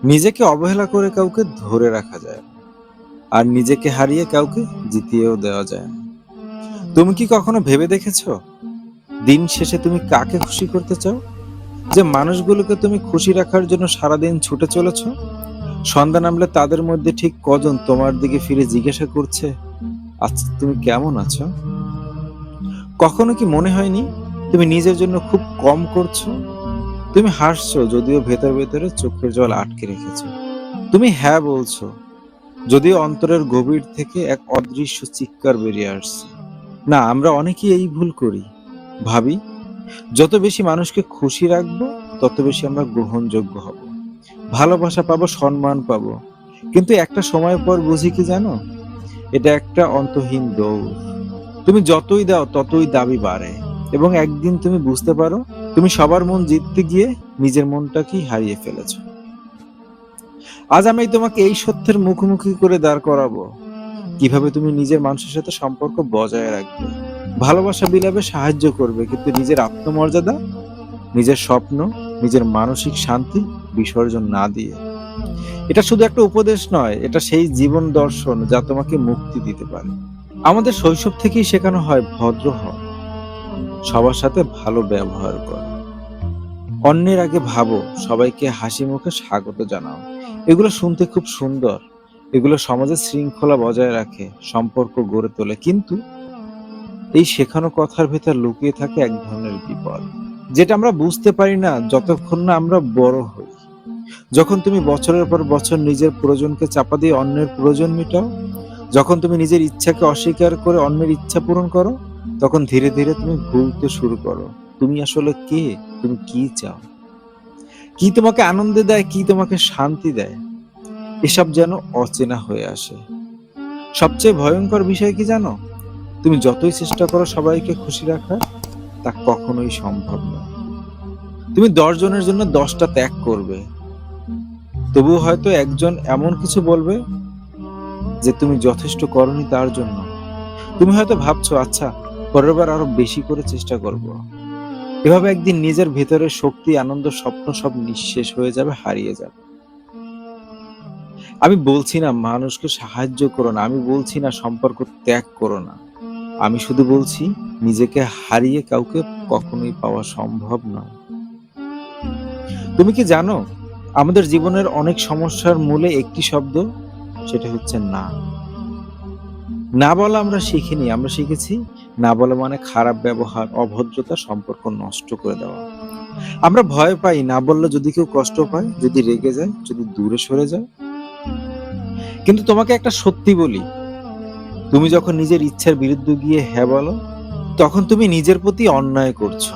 নিজেকে অবহেলা করে কাউকে ধরে রাখা যায় না, আর নিজেকে হারিয়ে কাউকে জিতিয়েও দেওয়া যায় না। তুমি কি কখনো ভেবে দেখেছো দিন শেষে তুমি কাকে খুশি করতে চাও? যে মানুষগুলোকে তুমি খুশি রাখার জন্য সারাদিন ছুটে চলেছ, সন্ধ্যা নামলে তাদের মধ্যে ঠিক কজন তোমার দিকে ফিরে জিজ্ঞাসা করছে, আচ্ছা তুমি কেমন আছো? কখনো কি মনে হয়নি তুমি নিজের জন্য খুব কম করছো? তুমি হাসছো যদিও ভেতর ভেতরে চোখের জল আটকে রেখেছো। তুমি হ্যাঁ বলছো যদিও অন্তরের গভীর থেকে এক অদৃশ্য চিৎকার বেরিয়ে আসছে। না, আমরা অনেকেই এই ভুল করি। ভাবি যত বেশি মানুষকে খুশি রাখবো তত বেশি আমরা গ্রহণযোগ্য হব, ভালোবাসা পাবো, সম্মান পাবো। কিন্তু একটা সময় পর বুঝি কি জানো, এটা একটা অন্তহীন দৌড়। তুমি যতই দাও ততই দাবি বাড়ে, এবং একদিন তুমি বুঝতে পারো তুমি সবার মন জিততে গিয়ে নিজের মনটাকেই হারিয়ে ফেলেছো। আজ আমি তোমাকে এই সত্যের মুখোমুখি করে দাঁড় করাবো, কিভাবে তুমি নিজের মানুষের সাথে সম্পর্ক বজায় রাখবে, ভালোবাসা বিলাপে সাহায্য করবে, কিন্তু নিজের আত্মমর্যাদা, নিজের স্বপ্ন, নিজের মানসিক শান্তি বিসর্জন না দিয়ে। এটা শুধু একটা উপদেশ নয়, এটা সেই জীবন দর্শন যা তোমাকে মুক্তি দিতে পারে। আমাদের শৈশব থেকেই শেখানো হয় ভদ্র হও, সবার সাথে ভালো ব্যবহার করো, অন্যের আগে ভাবো, সবাইকে হাসি মুখে স্বাগত জানাও। এগুলো শুনতে খুব সুন্দর, এগুলো সমাজে শৃঙ্খলা বজায় রাখে, সম্পর্ক গড়ে তোলে। কিন্তু এই শেখানো কথার ভেতর লুকিয়ে থাকে এক ধরনের বিপদ, যেটা আমরা বুঝতে পারি না যতক্ষণ না আমরা বড় হই। যখন তুমি বছরের পর বছর নিজের প্রয়োজনকে চাপা দিয়ে অন্যের প্রয়োজন মেটাও, যখন তুমি নিজের ইচ্ছাকে অস্বীকার করে অন্যের ইচ্ছা পূরণ করো, তখন ধীরে ধীরে তুমি ভুলতে শুরু করো তুমি আসলে কে, তুমি কি চাও, কি তোমাকে আনন্দ দেয়, কি তোমাকে শান্তি দেয়। এসব যেন অচেনা হয়ে আসে। সবচেয়ে ভয়ঙ্কর বিষয় কি জানো, তুমি যতই চেষ্টা করো সবাইকে খুশি রাখার, তা কখনোই সম্ভব নয়। তুমি 10 জনের জন্য 10টা ত্যাগ করবে, তবুও হয়তো একজন এমন কিছু বলবে যে তুমি যথেষ্ট করনি তার জন্য। তুমি হয়তো ভাবছো, আচ্ছা পরের বার আরো বেশি করে চেষ্টা করব। এভাবে একদিন নিজের ভেতরের শক্তি, আনন্দ, স্বপ্ন সব নিঃশেষ হয়ে যাবে, হারিয়ে যাবে। আমি বলছি না মানুষকে সাহায্য করো না, আমি বলছি না সম্পর্ক ত্যাগ করো না, আমি শুধু বলছি নিজেকে হারিয়ে কাউকে কখনোই পাওয়া সম্ভব নয়। তুমি কি জানো, আমাদের জীবনের অনেক সমস্যার মূলে একটি শব্দ, সেটা হচ্ছে না। না বলা আমরা শিখিনি, আমরা শিখেছি না বলা মানে খারাপ ব্যবহার, অভদ্রতা, সম্পর্ক নষ্ট করে দেওয়া। আমরা ভয় পাই না বললে যদি কেউ কষ্ট পায়, যদি রেগে যায়, যদি দূরে সরে যায়। কিন্তু তোমাকে একটা সত্যি বলি, তুমি যখন নিজের ইচ্ছার বিরুদ্ধে গিয়ে হ্যাঁ বলো, তখন তুমি নিজের প্রতি অন্যায় করছো।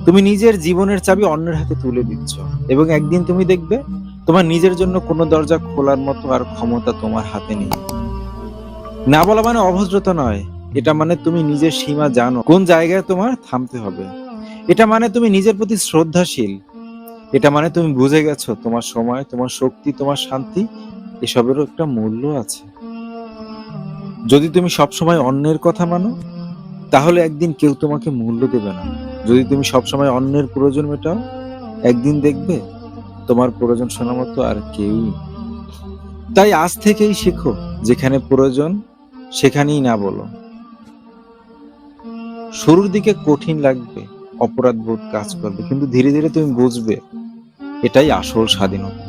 তুমি নিজের জীবনের চাবি অন্যের হাতে তুলে দিচ্ছ, এবং একদিন তুমি দেখবে তোমার নিজের জন্য কোনো দরজা খোলার মতো আর ক্ষমতা তোমার হাতে নেই। না বলা মানে অভদ্রতা নয়, এটা মানে তুমি নিজের সীমা জানো, কোন জায়গায় তোমার থামতে হবে। এটা মানে তুমি নিজের প্রতি শ্রদ্ধাশীল। এটা মানে তুমি বুঝে গেছো তোমার সময়, তোমার শক্তি, তোমার শান্তি, এসবেরও একটা মূল্য আছে। যদি তুমি সবসময় অন্যের কথা মানো, তাহলে একদিন কেউ তোমাকে মূল্য দেবে না। যদি তুমি সবসময় অন্যের প্রয়োজন মেটাও, একদিন দেখবে তোমার প্রয়োজন শোনার মতো আর কেউই নেই। তাই আজ থেকেই শেখো, যেখানে প্রয়োজন সেখানেই না বলো। শুরুর দিকে কঠিন লাগবে, অপরাধ বোধ কাজ করবে, কিন্তু ধীরে ধীরে তুমি বুঝবে এটাই আসল স্বাধীনতা।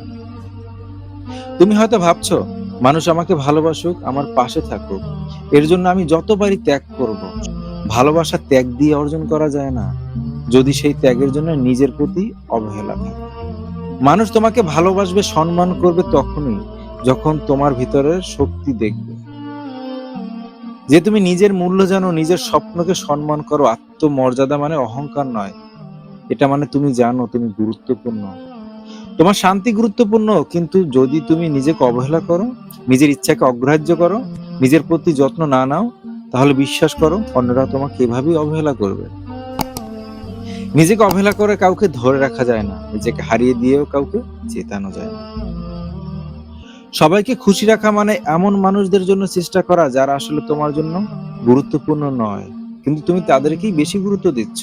তুমি হয়তো ভাবছো, মানুষ আমাকে ভালোবাসুক, আমার পাশে থাকুক, এর জন্য আমি যত পারি ত্যাগ করব। ভালোবাসা ত্যাগ দিয়ে অর্জন করা যায় না, যদি সেই ত্যাগের জন্য নিজের প্রতি অবহেলা থাকে। মানুষ তোমাকে ভালোবাসবে, সম্মান করবে তখনই যখন তোমার ভিতরের শক্তি দেখবে, যে তুমি নিজের মূল্য জানো, নিজের স্বপ্নকে সম্মান করো। আত্মমর্যাদা মানে অহংকার নয়, এটা মানে তুমি জানো তুমি গুরুত্বপূর্ণ, তোমার শান্তি গুরুত্বপূর্ণ। কিন্তু যদি তুমি নিজেকে অবহেলা করো, নিজের ইচ্ছাকে অগ্রাহ্য করো, নিজের প্রতি যত্ন না নাও, তাহলে বিশ্বাস করো অন্যরা তোমাকে এভাবেই অবহেলা করবে। নিজেকে অবহেলা করে কাউকে ধরে রাখা যায় না, নিজেকে হারিয়ে দিয়েও কাউকে জেতানো যায় না। সবাইকে খুশি রাখা মানে এমন মানুষদের জন্য চেষ্টা করা যারা আসলে তোমার জন্য গুরুত্বপূর্ণ নয়, কিন্তু তুমি তাদেরকেই বেশি গুরুত্ব দিচ্ছ।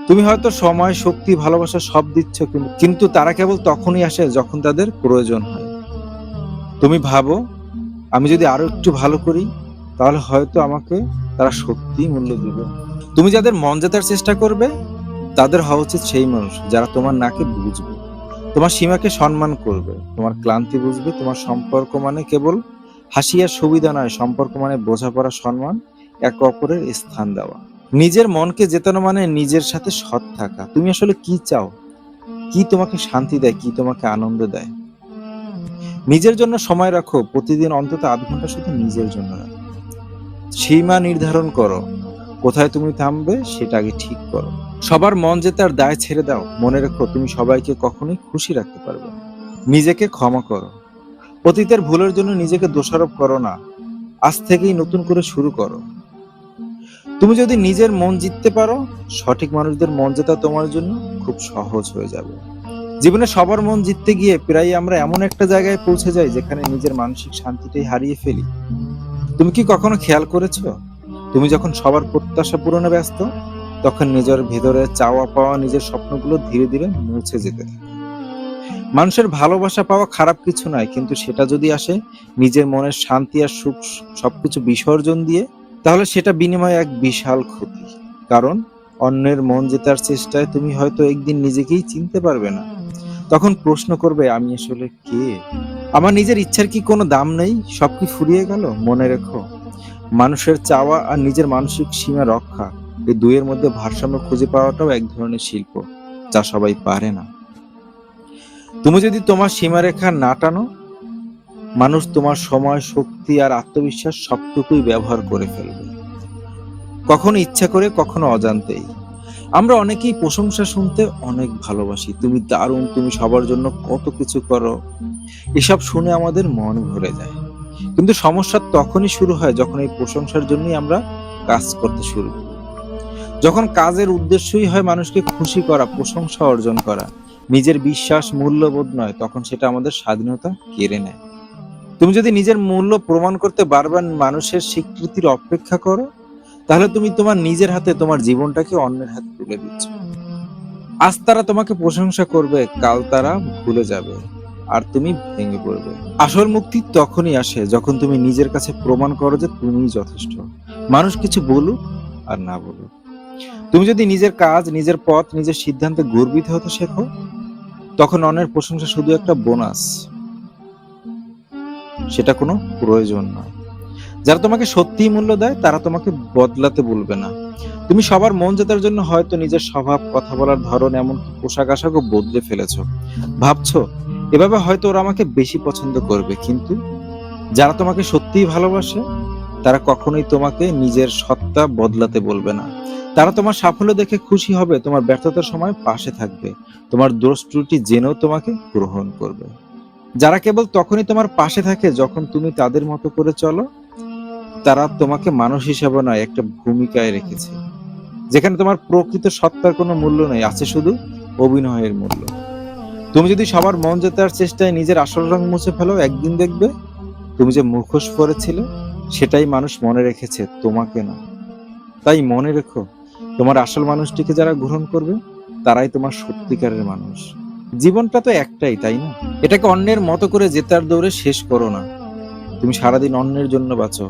তুমি হয়তো সময়, শক্তি, ভালোবাসা সব দিচ্ছ, কিন্তু তারা কেবল তখনই আসে যখন তাদের প্রয়োজন হয়। তুমি ভাবো, আমি যদি আরো একটু ভালো করি তাহলে হয়তো আমাকে তারা সত্যিই মূল্য দিবে। তুমি যাদের মন জেতার চেষ্টা করবে তাদের হওয়া উচিত সেই মানুষ যারা তোমার নাকে বুঝবে, তোমার সীমাকে সম্মান করবে, তোমার ক্লান্তি বুঝবে। তোমার সম্পর্ক মানে কেবল হাসি আর সুবিধা নয়, সম্পর্ক মানে বোঝাপড়া, সম্মান, একে অপরের স্থান দেওয়া। নিজের মনকে জেতানো মানে নিজের সাথে সৎ থাকা। তুমি আসলে কি চাও, কি তোমাকে শান্তি দেয়, কি তোমাকে আনন্দ দেয়। নিজের জন্য সময় রাখো, প্রতিদিন অন্তত আধ ঘন্টা শুধু নিজের জন্য রাখো। সীমা নির্ধারণ করো, কোথায় তুমি থামবে সেটা আগে ঠিক করো। সবার মন জেতার দায় ছেড়ে দাও, মনে রেখো তুমি সবাইকে কখনোই খুশি রাখতে পারবে না। নিজেকে ক্ষমা করো, অতীতের ভুলের জন্য নিজেকে দোষারোপ করো না, আজ থেকেই নতুন করে শুরু করো। তুমি যদি নিজের মন জিততে পারো, সঠিক মানুষদের মন জেতা তোমার জন্য খুব সহজ হয়ে যাবে। জীবনে সবার মন জিততে গিয়ে প্রায় আমরা এমন একটা জায়গায় পৌঁছে যাই যেখানে নিজের মানসিক শান্তিটাই হারিয়ে ফেলি। তুমি কি কখনো খেয়াল করেছো, তুমি যখন সবার প্রত্যাশা পূরণে ব্যস্ত তখন নিজের ভেতরে চাওয়া পাওয়া, নিজের স্বপ্নগুলো ধীরে ধীরে মুছে যেতে থাকে। মানুষের ভালোবাসা পাওয়া খারাপ কিছু নয়, কিন্তু সেটা যদি আসে নিজের মনের শান্তি আর সুখ সবকিছু বিসর্জন দিয়ে, তাহলে সেটা বিনিময়ে এক বিশাল ক্ষতি। কারণ অন্যের মন জেতার চেষ্টায় তুমি হয়তো একদিন নিজেকেই চিনতে পারবে না। তখন প্রশ্ন করবে, আমি আসলে কে? আমার নিজের ইচ্ছার কি কোনো দাম নেই? সব কি ফুরিয়ে গেল? মনে রেখো, মানুষের চাওয়া আর নিজের মানসিক সীমা রক্ষা, এই দুইয়ের মধ্যে ভারসাম্য খুঁজে পাওয়াটাও এক ধরনের শিল্প, যা সবাই পারে না। তুমি যদি তোমার সীমারেখা না টানো, মানুষ তোমার সময়, শক্তি আর আত্মবিশ্বাস সবটুকুই ব্যবহার করে ফেলবে, কখনো ইচ্ছা করে, কখনো অজান্তেই। আমরা অনেকেই প্রশংসা শুনতে অনেক ভালোবাসি, তুমি দারুণ, তুমি সবার জন্য কত কিছু করো, এসব শুনে আমাদের মন ভরে যায়। কিন্তু সমস্যা তখনই শুরু হয় যখন এই প্রশংসার জন্যই আমরা কাজ করতে শুরু করি। যখন কাজের উদ্দেশ্যই হয় মানুষকে খুশি করা, প্রশংসা অর্জন করা, নিজের বিশ্বাস, মূল্যবোধ নয়, তখন সেটা আমাদের স্বাধীনতা কেড়ে নেয়। তুমি যদি নিজের মূল্য প্রমাণ করতে বারবার মানুষের স্বীকৃতির অপেক্ষা করো, তাহলে তুমি তোমার নিজের হাতে তোমার জীবনটাকে অন্যের হাতে তুলে দিচ্ছ। আজ তারা তোমাকে প্রশংসা করবে, কাল তারা ভুলে যাবে, আর তুমি ভেঙে পড়বে। আসল মুক্তি তখনই আসে যখন তুমি নিজের কাছে প্রমাণ করো যে তুমিই যথেষ্ট, মানুষ কিছু বলুক আর না বলুক। তুমি যদি নিজের কাজ, নিজের পথ, নিজের সিদ্ধান্তে গর্বিত হতে শেখো, তখন অন্যের প্রশংসা শুধু একটা বোনাস, সেটা কোনো প্রয়োজন নয়। যারা তোমাকে সত্যিই মূল্য দেয় তারা তোমাকে বদলাতে বলবে না। তুমি সবার মন জেতার জন্য হয়তো নিজের স্বভাব, কথা বলার ধরন, এমনকি পোশাক আশাকও বদলে ফেলেছো। ভাবছো এভাবে হয়তো ওরা আমাকে বেশি পছন্দ করবে, কিন্তু যারা তোমাকে সত্যিই ভালোবাসে তারা কখনোই তোমাকে নিজের সত্তা বদলাতে বলবে না। তারা তোমার সাফল্য দেখে খুশি হবে, তোমার ব্যর্থতার সময় পাশে থাকবে, তোমার দোষ ত্রুটি জেনেও তোমাকে গ্রহণ করবে। যারা কেবল তখনই তোমার পাশে থাকে যখন তুমি তাদের মতো করে চলো, তারা তোমাকে মানুষ হিসেবে নয়, একটা ভূমিকায় রেখেছে, যেখানে তোমার প্রকৃত সত্তার কোনো মূল্য নেই, আছে শুধু অভিনয়ের মূল্য। তুমি যদি সবার মন জেতার চেষ্টায় নিজের আসল রং মুছে ফেলো, একদিন দেখবে তুমি যে মুখোশ পরেছিলে সেটাই মানুষ মনে রেখেছে, তোমাকে না। তাই মনে রেখো, তোমার আসল মানুষটিকে যারা গ্রহণ করবে তারাই তোমার সত্যিকারের মানুষ। জীবনটা তো একটাই, তাই না? এটাকে অন্যের মতো করে জেতার দৌড়ে শেষ করো না। তুমি সারাদিন অন্যের জন্য বাঁচো,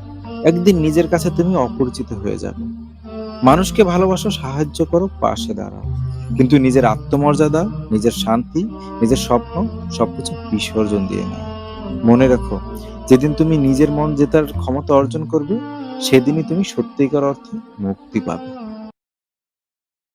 একদিন নিজের কাছে তুমি অপরিচিত হয়ে যাবে। মানুষকে ভালোবাসো, সাহায্য করো, পাশে দাঁড়াও, কিন্তু নিজের আত্মমর্যাদা, নিজের শান্তি, নিজের স্বপ্ন সবকিছু বিসর্জন দিয়ে নাও। মনে রাখো, যেদিন তুমি নিজের মন জেতার ক্ষমতা অর্জন করবে সেদিনই তুমি সত্যিকার অর্থে মুক্তি পাবে।